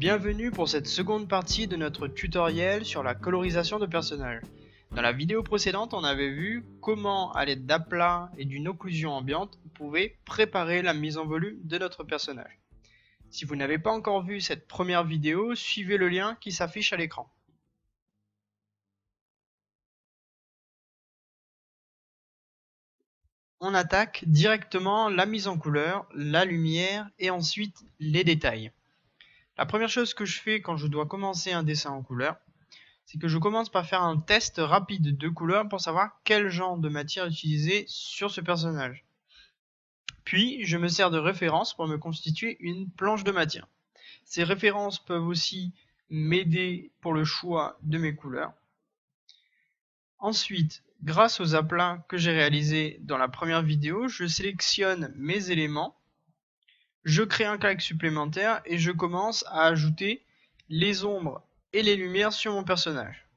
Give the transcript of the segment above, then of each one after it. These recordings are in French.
Bienvenue pour cette seconde partie de notre tutoriel sur la colorisation de personnages. Dans la vidéo précédente, on avait vu comment, à l'aide d'aplats et d'une occlusion ambiante, on pouvait préparer la mise en volume de notre personnage. Si vous n'avez pas encore vu cette première vidéo, suivez le lien qui s'affiche à l'écran. On attaque directement la mise en couleur, la lumière et ensuite les détails. La première chose que je fais quand je dois commencer un dessin en couleur, c'est que je commence par faire un test rapide de couleur pour savoir quel genre de matière utiliser sur ce personnage. Puis, je me sers de références pour me constituer une planche de matière. Ces références peuvent aussi m'aider pour le choix de mes couleurs. Ensuite, grâce aux aplats que j'ai réalisés dans la première vidéo, je sélectionne mes éléments, je crée un calque supplémentaire et je commence à ajouter les ombres et les lumières sur mon personnage.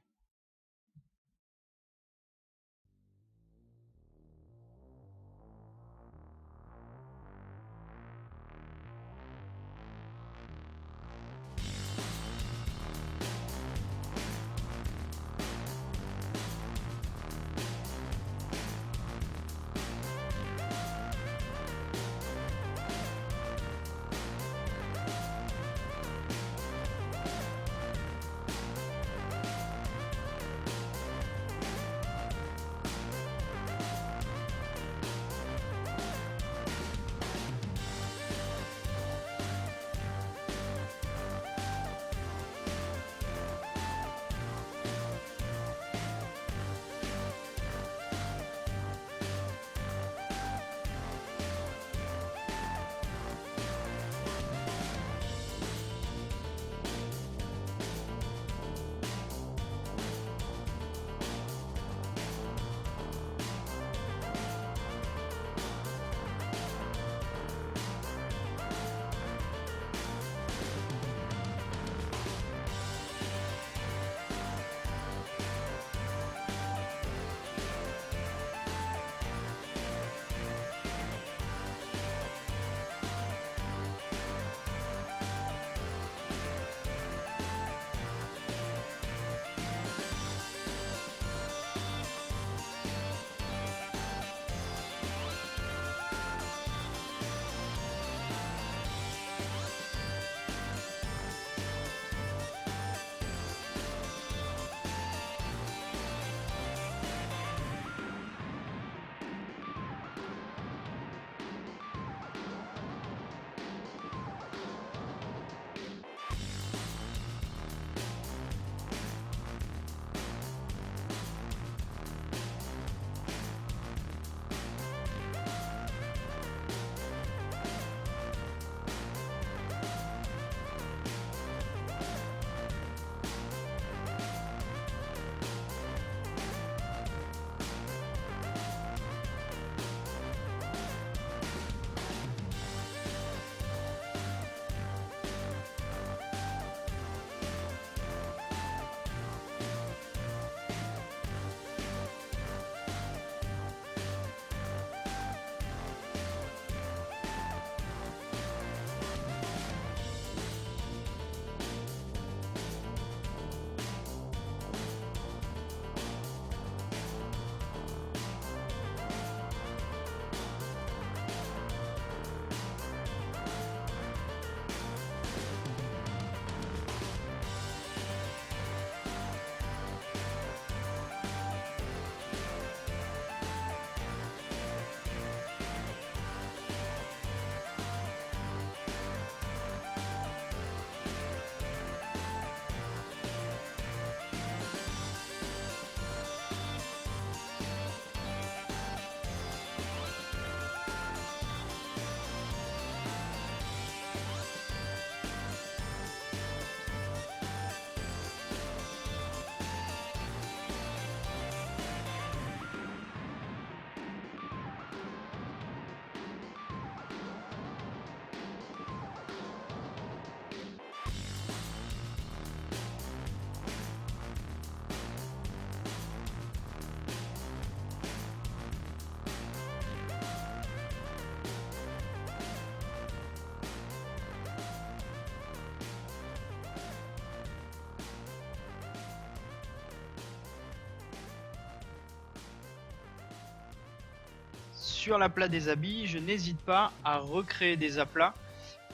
sur l'aplat des habits, je n'hésite pas à recréer des aplats,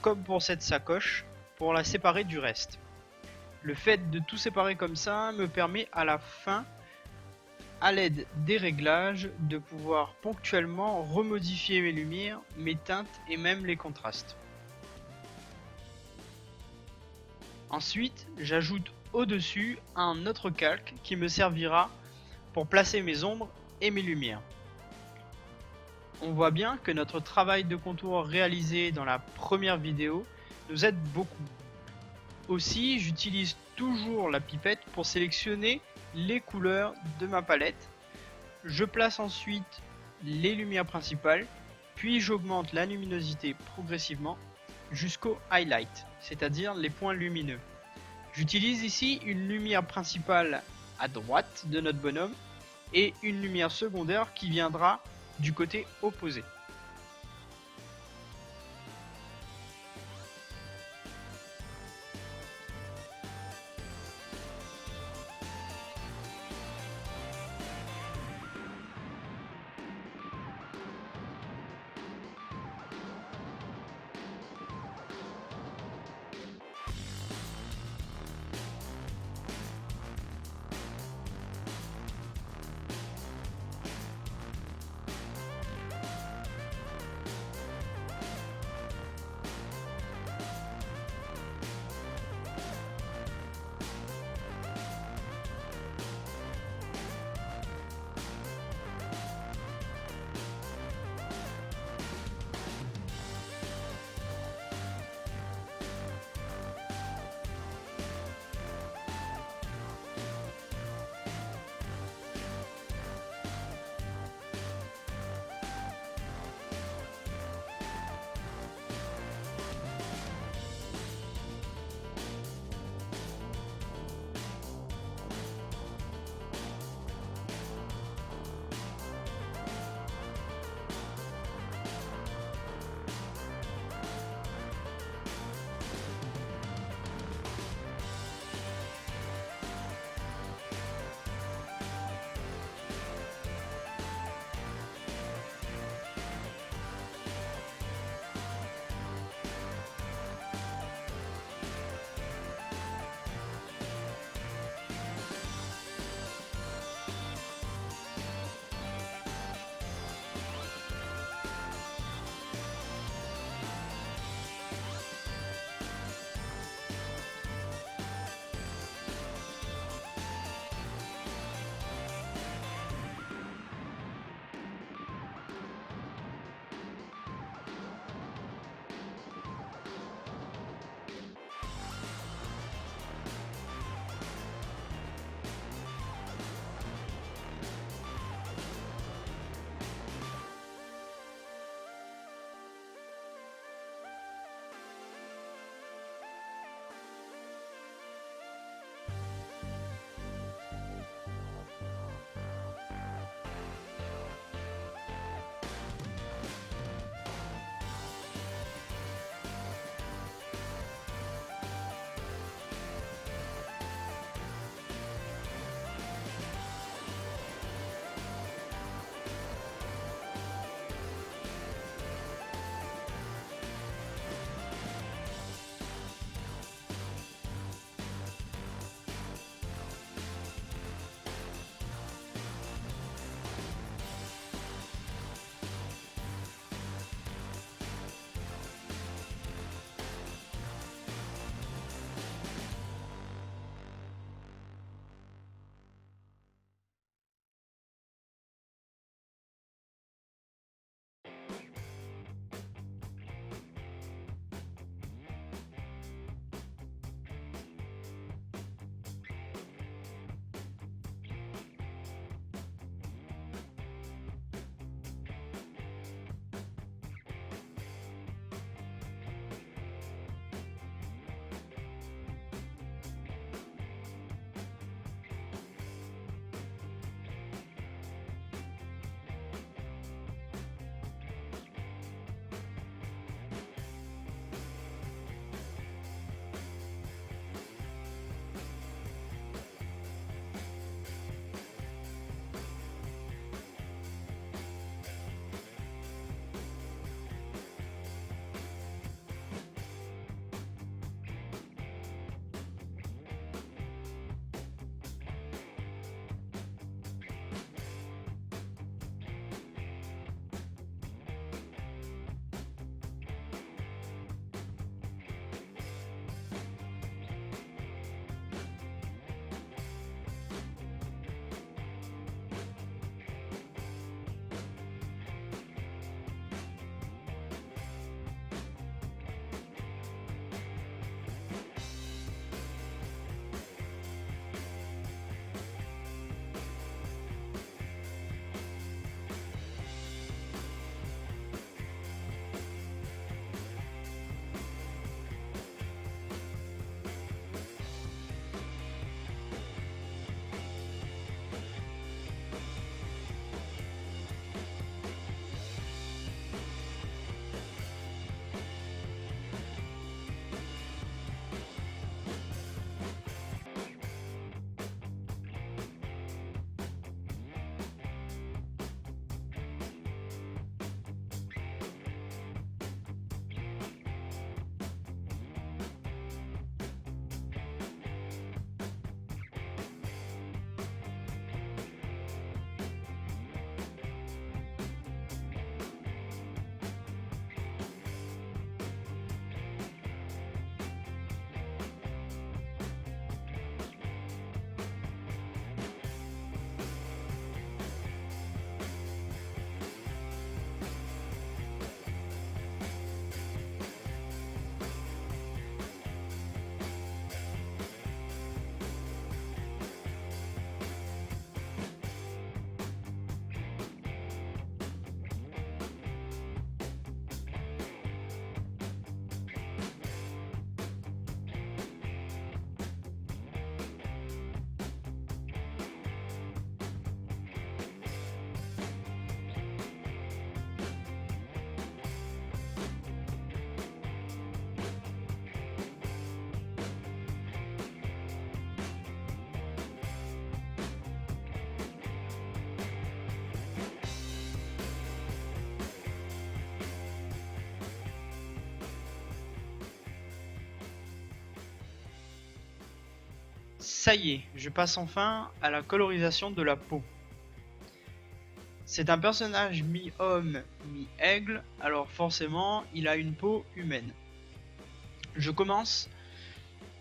comme pour cette sacoche, pour la séparer du reste. Le fait de tout séparer comme ça me permet à la fin, à l'aide des réglages, de pouvoir ponctuellement remodifier mes lumières, mes teintes et même les contrastes. Ensuite, j'ajoute au-dessus un autre calque qui me servira pour placer mes ombres et mes lumières. On voit bien que notre travail de contour réalisé dans la première vidéo nous aide beaucoup. Aussi, j'utilise toujours la pipette pour sélectionner les couleurs de ma palette. Je place ensuite les lumières principales, puis j'augmente la luminosité progressivement jusqu'au highlight, c'est-à-dire les points lumineux. J'utilise ici une lumière principale à droite de notre bonhomme et une lumière secondaire qui viendra du côté opposé. Ça y est, je passe enfin à la colorisation de la peau. C'est un personnage mi-homme, mi-aigle, alors forcément il a une peau humaine. Je commence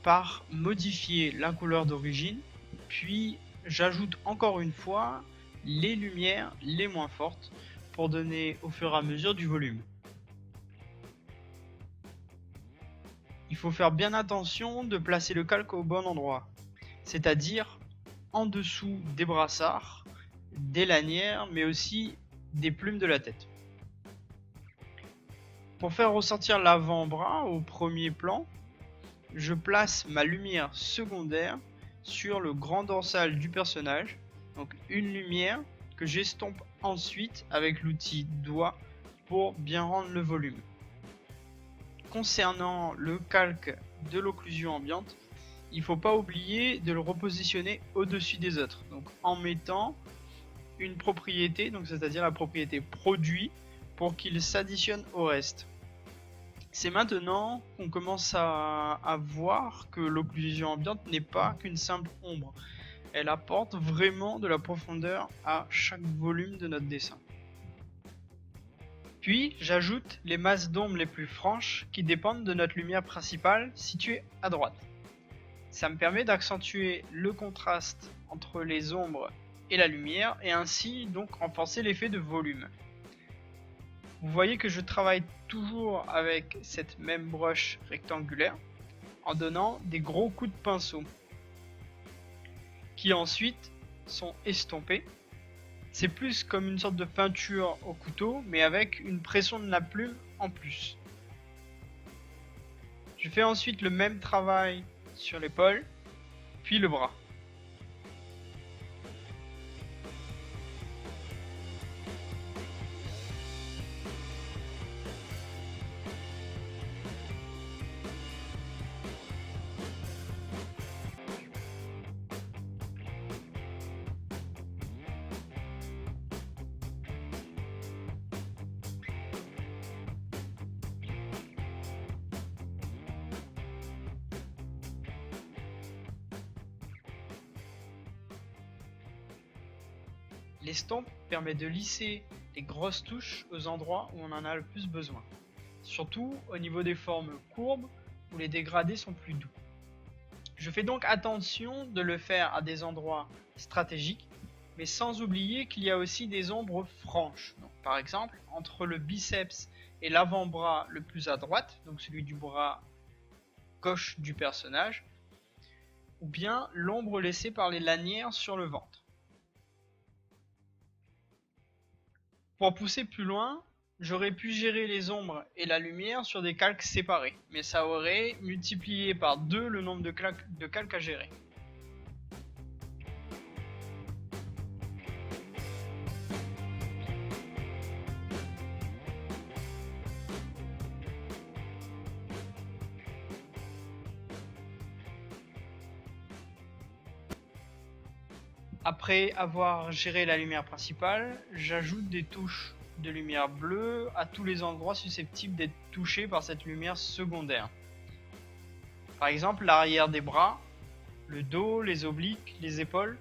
par modifier la couleur d'origine, puis j'ajoute encore une fois les lumières les moins fortes pour donner au fur et à mesure du volume. Il faut faire bien attention de placer le calque au bon endroit, c'est-à-dire en dessous des brassards, des lanières, mais aussi des plumes de la tête. Pour faire ressortir l'avant-bras au premier plan, je place ma lumière secondaire sur le grand dorsal du personnage, donc une lumière que j'estompe ensuite avec l'outil doigt pour bien rendre le volume. Concernant le calque de l'occlusion ambiante, il ne faut pas oublier de le repositionner au-dessus des autres, donc en mettant une propriété, donc c'est-à-dire la propriété produit, pour qu'il s'additionne au reste. C'est maintenant qu'on commence à voir que l'occlusion ambiante n'est pas qu'une simple ombre. Elle apporte vraiment de la profondeur à chaque volume de notre dessin. Puis j'ajoute les masses d'ombre les plus franches qui dépendent de notre lumière principale située à droite. Ça me permet d'accentuer le contraste entre les ombres et la lumière et ainsi donc renforcer l'effet de volume. Vous voyez que je travaille toujours avec cette même brush rectangulaire en donnant des gros coups de pinceau qui ensuite sont estompés. C'est plus comme une sorte de peinture au couteau mais avec une pression de la plume en plus. Je fais ensuite le même travail sur l'épaule puis le bras. L'estompe permet de lisser les grosses touches aux endroits où on en a le plus besoin, surtout au niveau des formes courbes où les dégradés sont plus doux. Je fais donc attention de le faire à des endroits stratégiques, mais sans oublier qu'il y a aussi des ombres franches. Donc, par exemple, entre le biceps et l'avant-bras le plus à droite, donc celui du bras gauche du personnage, ou bien l'ombre laissée par les lanières sur le ventre. Pour pousser plus loin, j'aurais pu gérer les ombres et la lumière sur des calques séparés, mais ça aurait multiplié par 2 le nombre de calques à gérer. Après avoir géré la lumière principale, j'ajoute des touches de lumière bleue à tous les endroits susceptibles d'être touchés par cette lumière secondaire. Par exemple l'arrière des bras, le dos, les obliques, les épaules.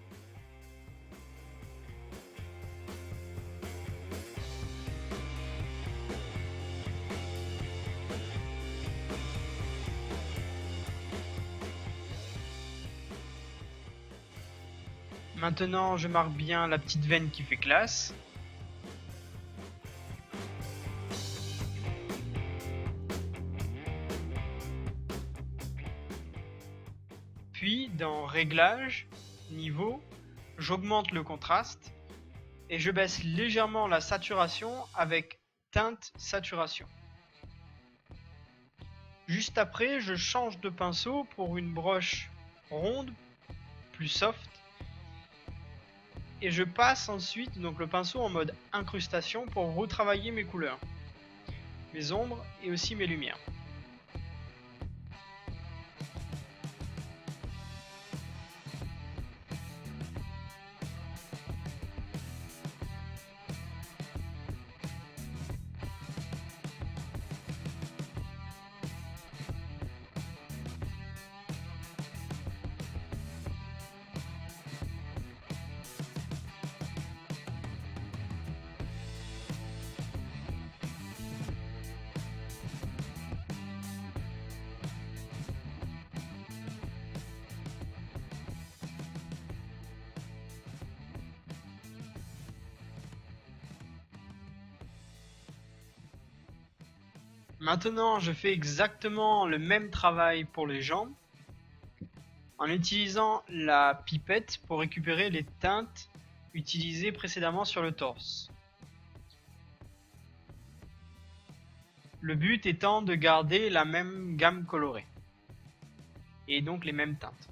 Maintenant je marque bien la petite veine qui fait classe. Puis dans Réglages, Niveau, j'augmente le contraste et je baisse légèrement la saturation avec Teinte Saturation. Juste après, je change de pinceau pour une broche ronde, plus soft. Et je passe ensuite donc le pinceau en mode incrustation pour retravailler mes couleurs, mes ombres et aussi mes lumières. Maintenant, je fais exactement le même travail pour les jambes en utilisant la pipette pour récupérer les teintes utilisées précédemment sur le torse. Le but étant de garder la même gamme colorée et donc les mêmes teintes.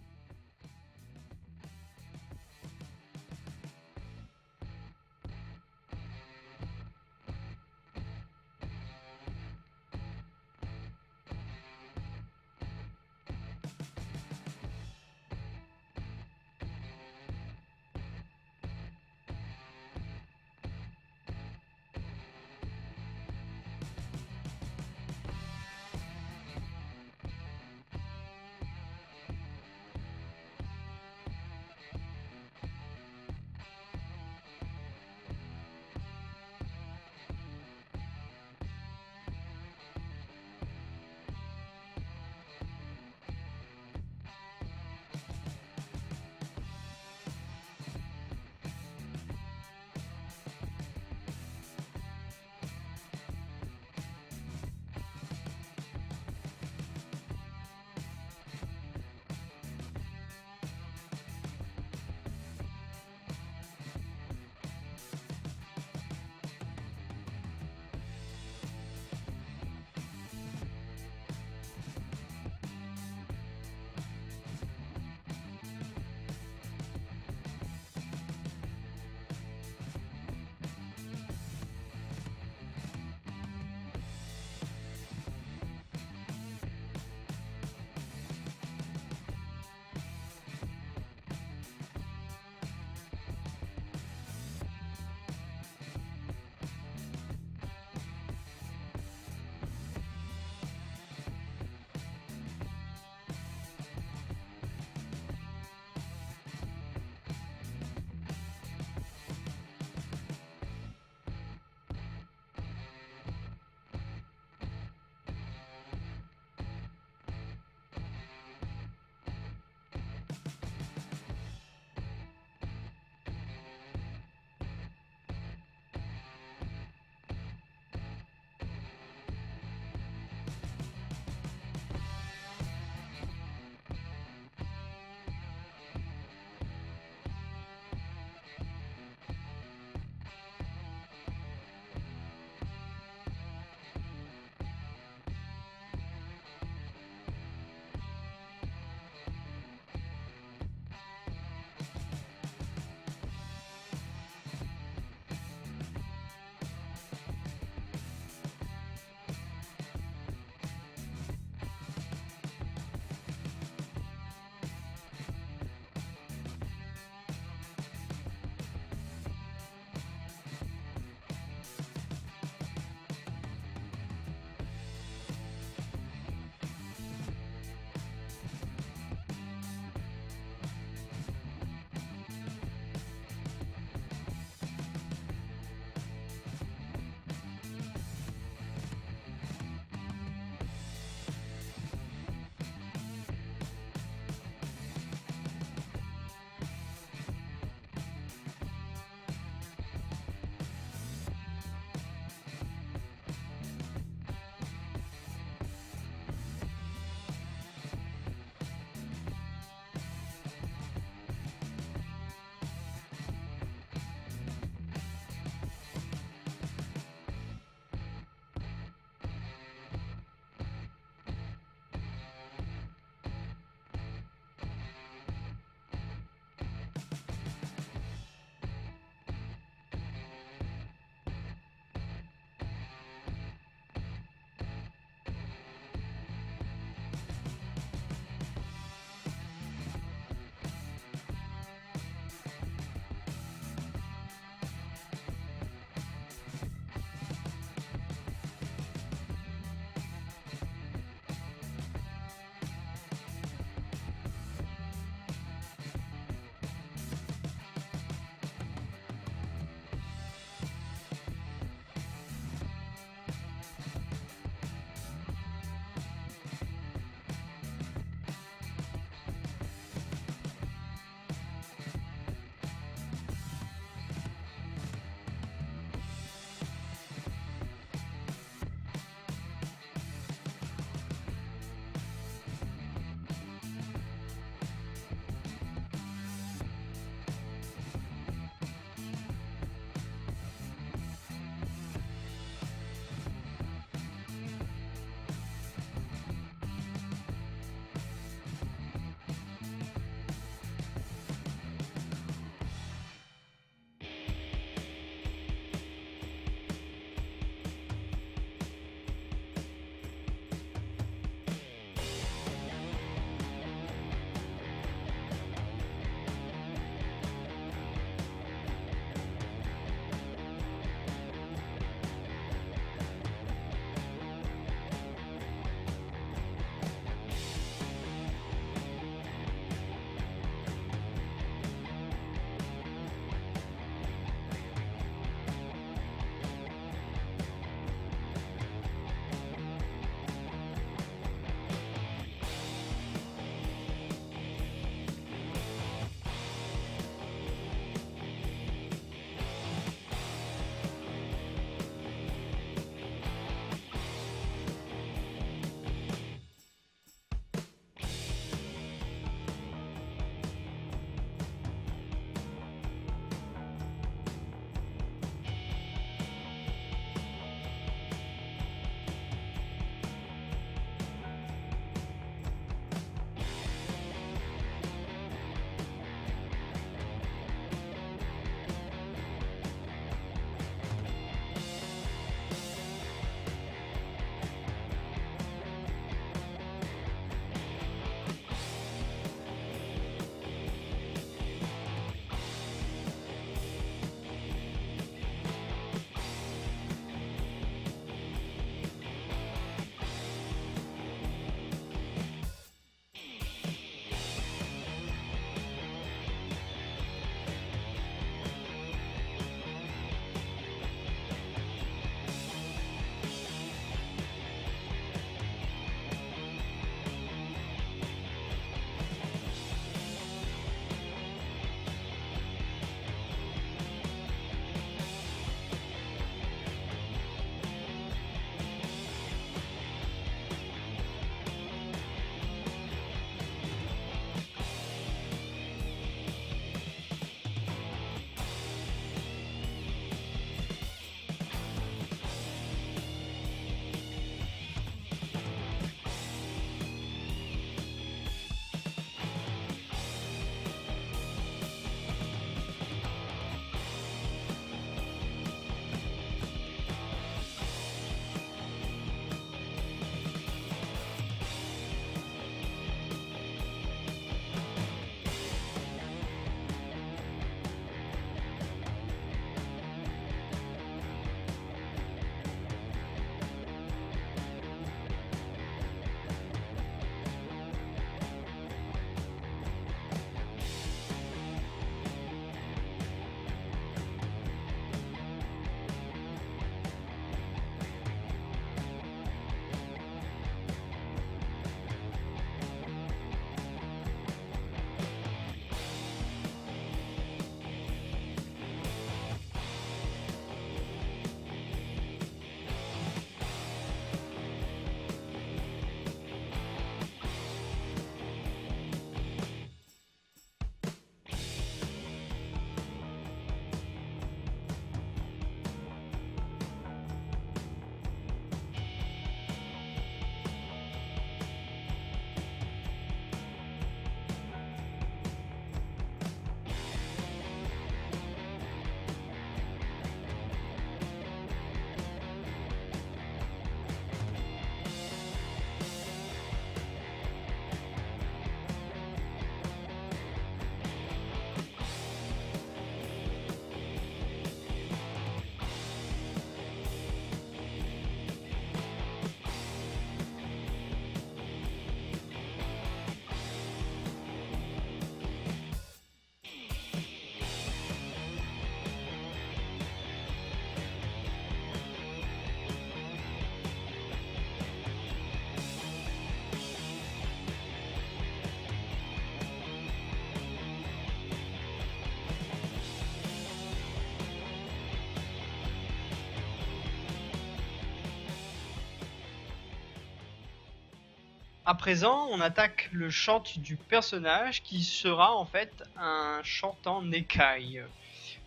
À présent, on attaque le chant du personnage qui sera en fait un chant en écaille.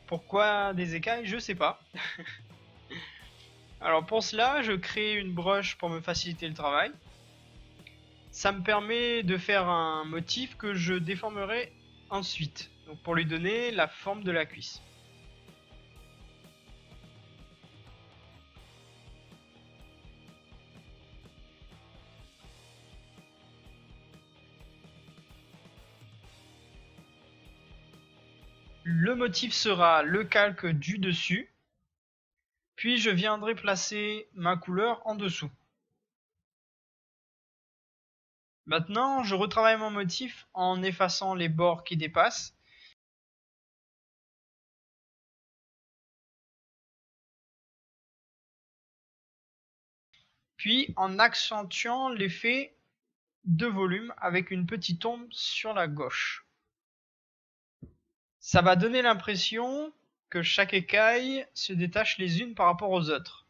Pourquoi des écailles? Je sais pas. Alors pour cela, je crée une broche pour me faciliter le travail. Ça me permet de faire un motif que je déformerai ensuite, donc pour lui donner la forme de la cuisse. Le motif sera le calque du dessus, puis je viendrai placer ma couleur en dessous. Maintenant, je retravaille mon motif en effaçant les bords qui dépassent. Puis en accentuant l'effet de volume avec une petite ombre sur la gauche. Ça va donner l'impression que chaque écaille se détache les unes par rapport aux autres.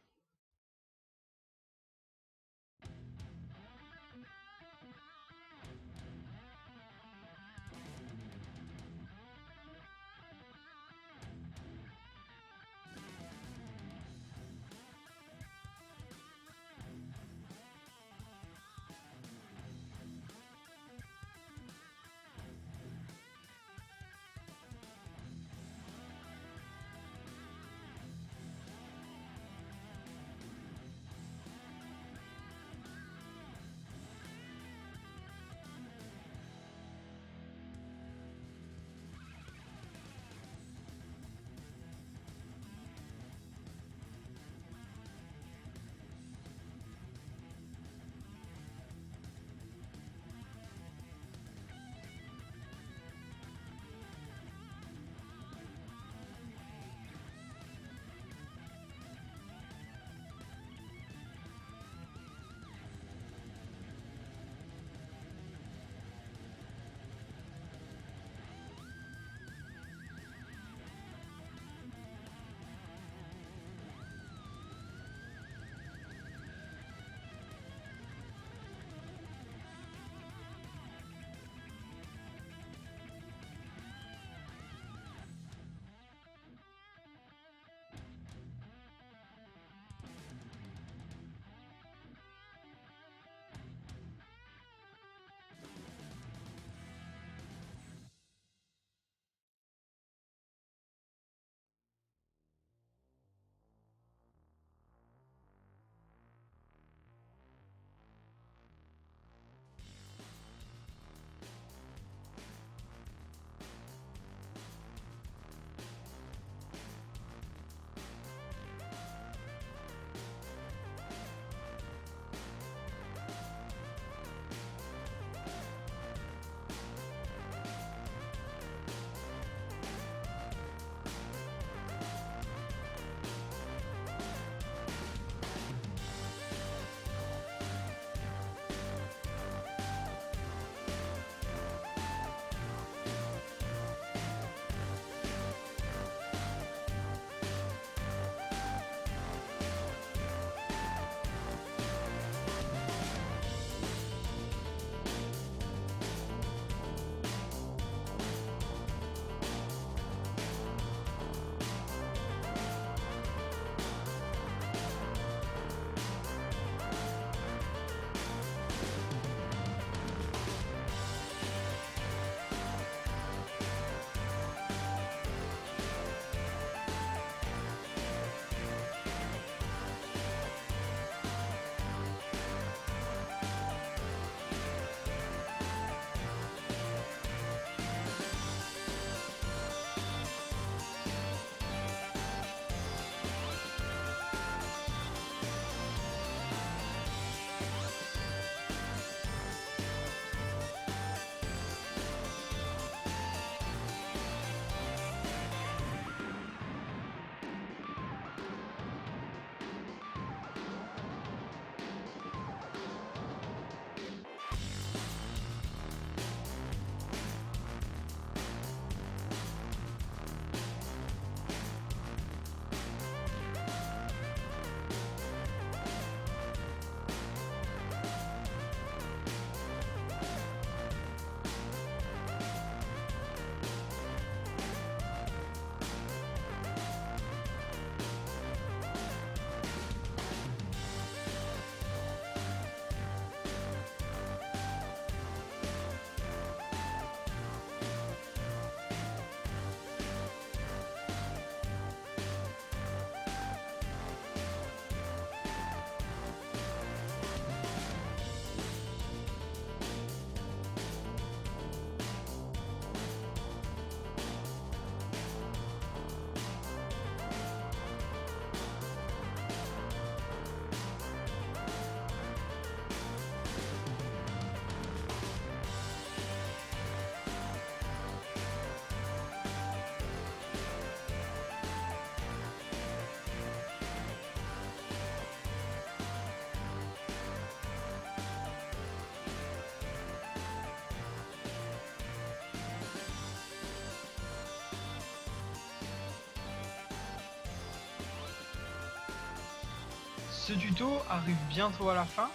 Ce tuto arrive bientôt à la fin.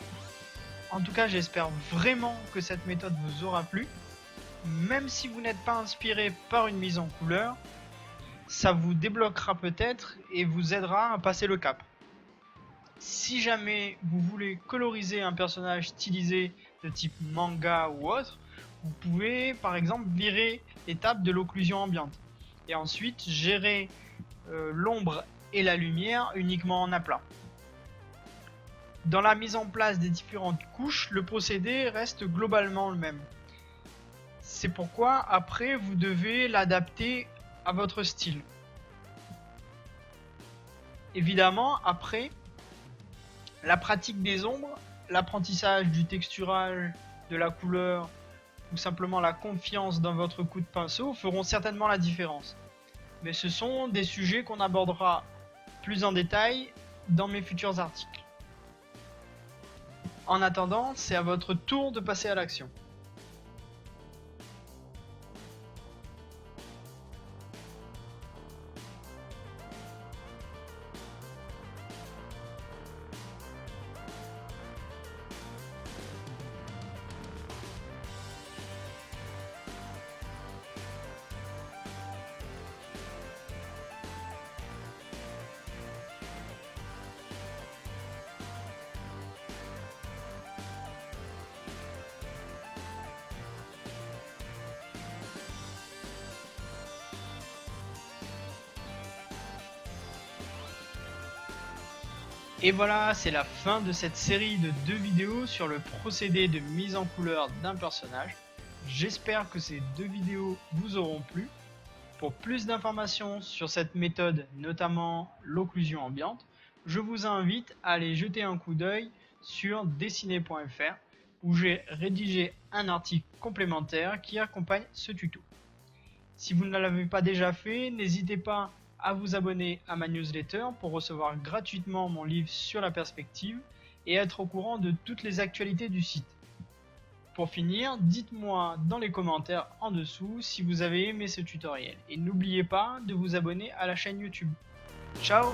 En tout cas, j'espère vraiment que cette méthode vous aura plu. Même si vous n'êtes pas inspiré par une mise en couleur, ça vous débloquera peut-être et vous aidera à passer le cap. Si jamais vous voulez coloriser un personnage stylisé de type manga ou autre, vous pouvez par exemple virer l'étape de l'occlusion ambiante et ensuite gérer l'ombre et la lumière uniquement en aplat. Dans la mise en place des différentes couches, le procédé reste globalement le même. C'est pourquoi après vous devez l'adapter à votre style. Évidemment, après, la pratique des ombres, l'apprentissage du texturage, de la couleur ou simplement la confiance dans votre coup de pinceau feront certainement la différence. Mais ce sont des sujets qu'on abordera plus en détail dans mes futurs articles. En attendant, c'est à votre tour de passer à l'action. Et voilà, c'est la fin de cette série de 2 vidéos sur le procédé de mise en couleur d'un personnage. J'espère que ces 2 vidéos vous auront plu. Pour plus d'informations sur cette méthode, notamment l'occlusion ambiante, je vous invite à aller jeter un coup d'œil sur dessiné.fr où j'ai rédigé un article complémentaire qui accompagne ce tuto. Si vous ne l'avez pas déjà fait, n'hésitez pas à vous abonner à ma newsletter pour recevoir gratuitement mon livre sur la perspective et être au courant de toutes les actualités du site. Pour finir, dites-moi dans les commentaires en dessous si vous avez aimé ce tutoriel et n'oubliez pas de vous abonner à la chaîne YouTube. Ciao!